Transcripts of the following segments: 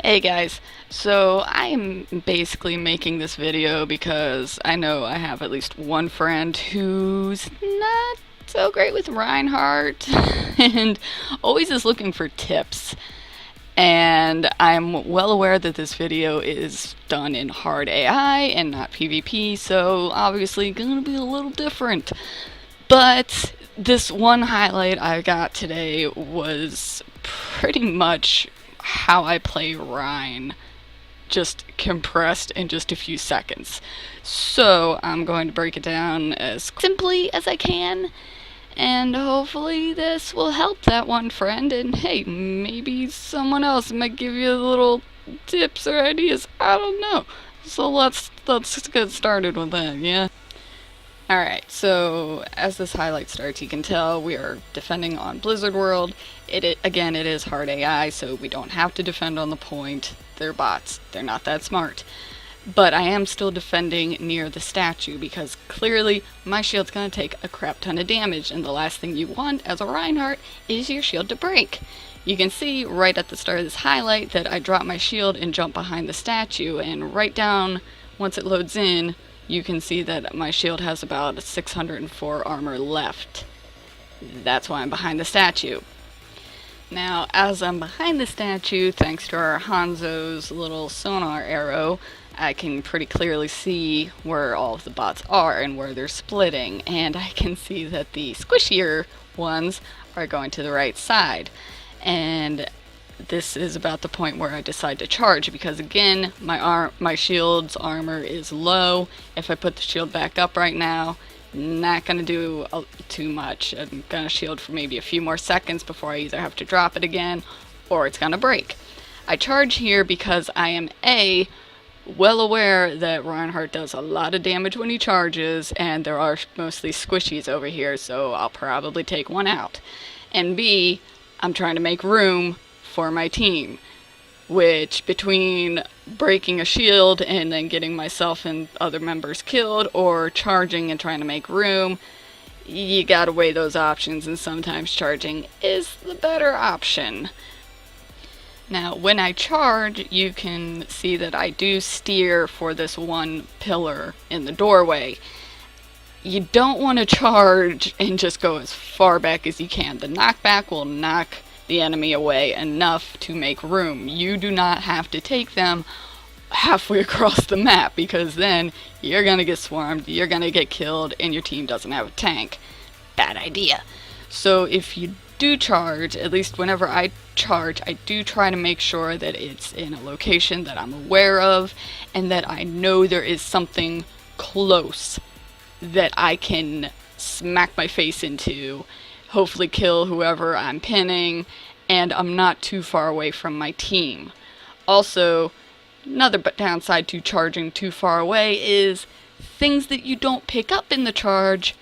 Hey guys, so I am basically making this video because I know I have at least one friend who's not so great with Reinhardt and always is looking for tips. And I'm well aware that this video is done in hard AI and not PvP, so obviously gonna be a little different. But this one highlight I got today was pretty much how I play Rein, just compressed in just a few seconds. So I'm going to break it down as simply as I can, and hopefully this will help that one friend, and hey, maybe someone else might give you little tips or ideas. I don't know. So let's get started with that, yeah? Alright, so as this highlight starts, you can tell we are defending on Blizzard World. Again, it is hard AI, so we don't have to defend on the point. They're bots. They're not that smart. But I am still defending near the statue because clearly my shield's gonna take a crap ton of damage, and the last thing you want as a Reinhardt is your shield to break. You can see right at the start of this highlight that I drop my shield and jump behind the statue, and right down once it loads in, you can see that my shield has about 604 armor left. That's why I'm behind the statue. Now, as I'm behind the statue, thanks to our Hanzo's little sonar arrow, I can pretty clearly see where all of the bots are and where they're splitting, and I can see that the squishier ones are going to the right side. And this is about the point where I decide to charge because again, my shield's armor is low. If I put the shield back up right now, not gonna do too much. I'm gonna shield for maybe a few more seconds before I either have to drop it again or it's gonna break. I charge here because I am well aware that Reinhardt does a lot of damage when he charges, and there are mostly squishies over here, so I'll probably take one out. And B, I'm trying to make room for my team, which between breaking a shield and then getting myself and other members killed or charging and trying to make room, you gotta weigh those options, and sometimes charging is the better option. Now when I charge, you can see that I do steer for this one pillar in the doorway. You don't want to charge and just go as far back as you can. The knockback will knock the enemy away enough to make room. You do not have to take them halfway across the map because then you're gonna get swarmed, you're gonna get killed, and your team doesn't have a tank. Bad idea. So if you do charge, at least whenever I charge, I do try to make sure that it's in a location that I'm aware of and that I know there is something close that I can smack my face into, hopefully kill whoever I'm pinning, and I'm not too far away from my team. Also, another downside to charging too far away is things that you don't pick up in the charge,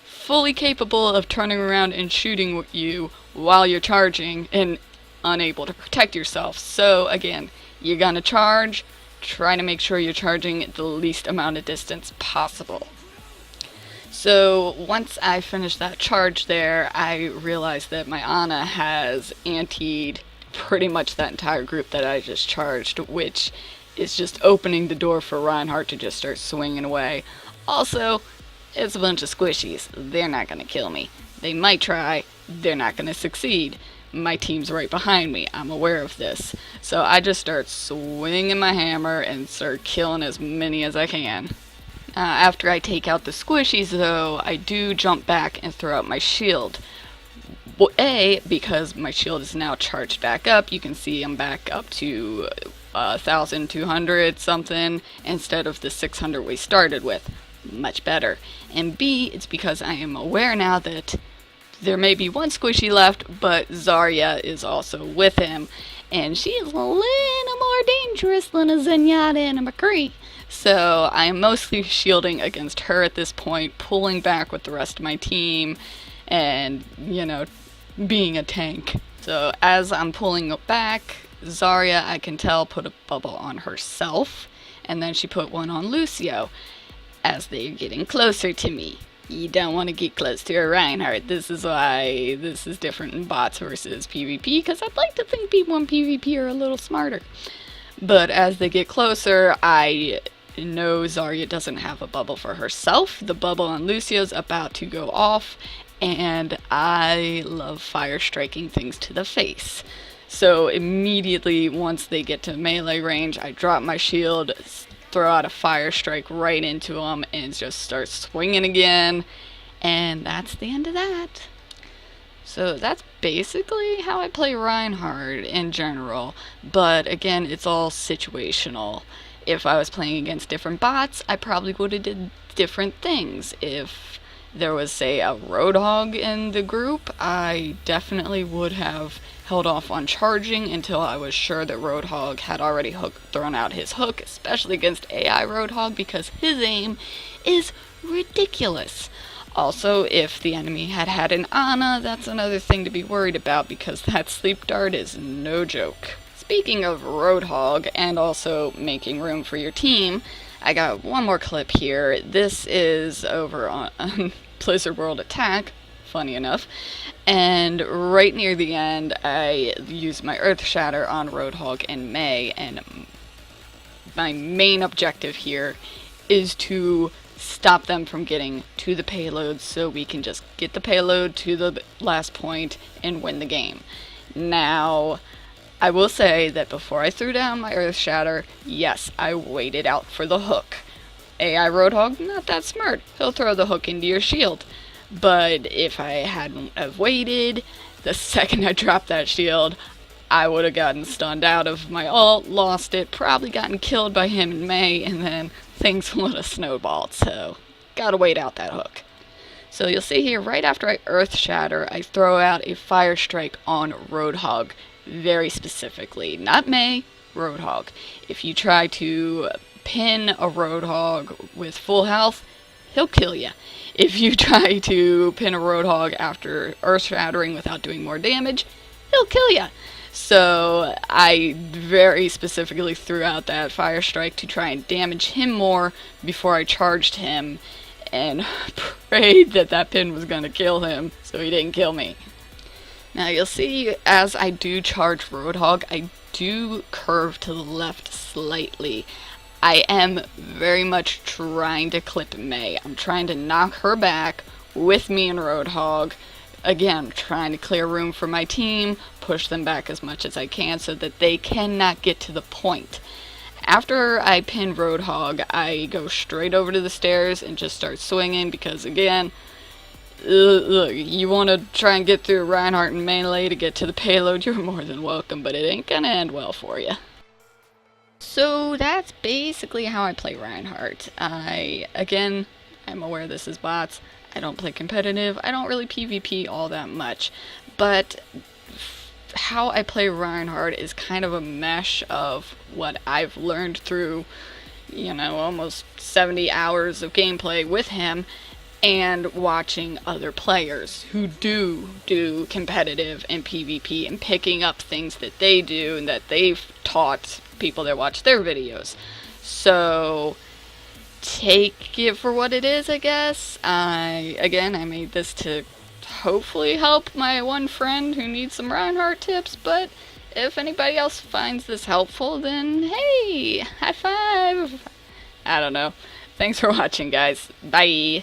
fully capable of turning around and shooting you while you're charging and unable to protect yourself. So again, you're gonna charge, try to make sure you're charging the least amount of distance possible. So once I finished that charge there, I realized that my Ana has antied pretty much that entire group that I just charged, which is just opening the door for Reinhardt to just start swinging away. Also, it's a bunch of squishies. They're not going to kill me. They might try. They're not going to succeed. My team's right behind me. I'm aware of this. So I just start swinging my hammer and start killing as many as I can. After I take out the squishies, though, I do jump back and throw out my shield. Well, because my shield is now charged back up, you can see I'm back up to 1,200 something instead of the 600 we started with. Much better. And B, it's because I am aware now that there may be one squishy left, but Zarya is also with him, and she is a little more dangerous than a Zenyatta and a McCree. So I am mostly shielding against her at this point, pulling back with the rest of my team, and, being a tank. So as I'm pulling back, Zarya, I can tell, put a bubble on herself, and then she put one on Lucio as they're getting closer to me. You don't want to get close to a Reinhardt. This is why this is different in bots versus PvP, because I'd like to think people in PvP are a little smarter. But as they get closer, I know Zarya doesn't have a bubble for herself. The bubble on Lucio's about to go off, and I love fire striking things to the face. So immediately once they get to melee range, I drop my shield, throw out a fire strike right into them, and just start swinging again. And that's the end of that. So that's basically how I play Reinhardt in general. But again, it's all situational. If I was playing against different bots, I probably would have did different things. If there was, say, a Roadhog in the group, I definitely would have held off on charging until I was sure that Roadhog had already thrown out his hook, especially against AI Roadhog, because his aim is ridiculous. Also, if the enemy had had an Ana, that's another thing to be worried about, because that sleep dart is no joke. Speaking of Roadhog, and also making room for your team, I got one more clip here. This is over on Blizzard World Attack, funny enough, and right near the end, I used my Earth Shatter on Roadhog and Mei, and my main objective here is to stop them from getting to the payload so we can just get the payload to the last point and win the game. Now, I will say that before I threw down my Earth Shatter, yes, I waited out for the hook. AI Roadhog, not that smart. He'll throw the hook into your shield. But if I hadn't have waited, the second I dropped that shield, I would have gotten stunned out of my ult, lost it, probably gotten killed by him and Mei, and then things would have snowballed. So, gotta wait out that hook. So you'll see here, right after I Earth Shatter, I throw out a Fire Strike on Roadhog, very specifically. Not Mei, Roadhog. If you try to pin a Roadhog with full health, he'll kill you. If you try to pin a Roadhog after Earth Shattering without doing more damage, he'll kill you. So I very specifically threw out that Fire Strike to try and damage him more before I charged him, and prayed that that pin was going to kill him so he didn't kill me. Now you'll see as I do charge Roadhog, I do curve to the left slightly. I am very much trying to clip Mei. I'm trying to knock her back with me and Roadhog. Again, trying to clear room for my team, push them back as much as I can so that they cannot get to the point. After I pin Roadhog, I go straight over to the stairs and just start swinging because, again, look, you want to try and get through Reinhardt and melee to get to the payload, you're more than welcome, but it ain't gonna end well for you. So that's basically how I play Reinhardt. Again, I'm aware this is bots. I don't play competitive. I don't really PvP all that much. But how I play Reinhardt is kind of a mesh of what I've learned through, almost 70 hours of gameplay with him, and watching other players who do competitive and PvP and picking up things that they do and that they've taught people that watch their videos. So take it for what it is, I guess. I made this to hopefully help my one friend who needs some Reinhardt tips, but if anybody else finds this helpful, then hey, high five. I don't know. Thanks for watching, guys. Bye.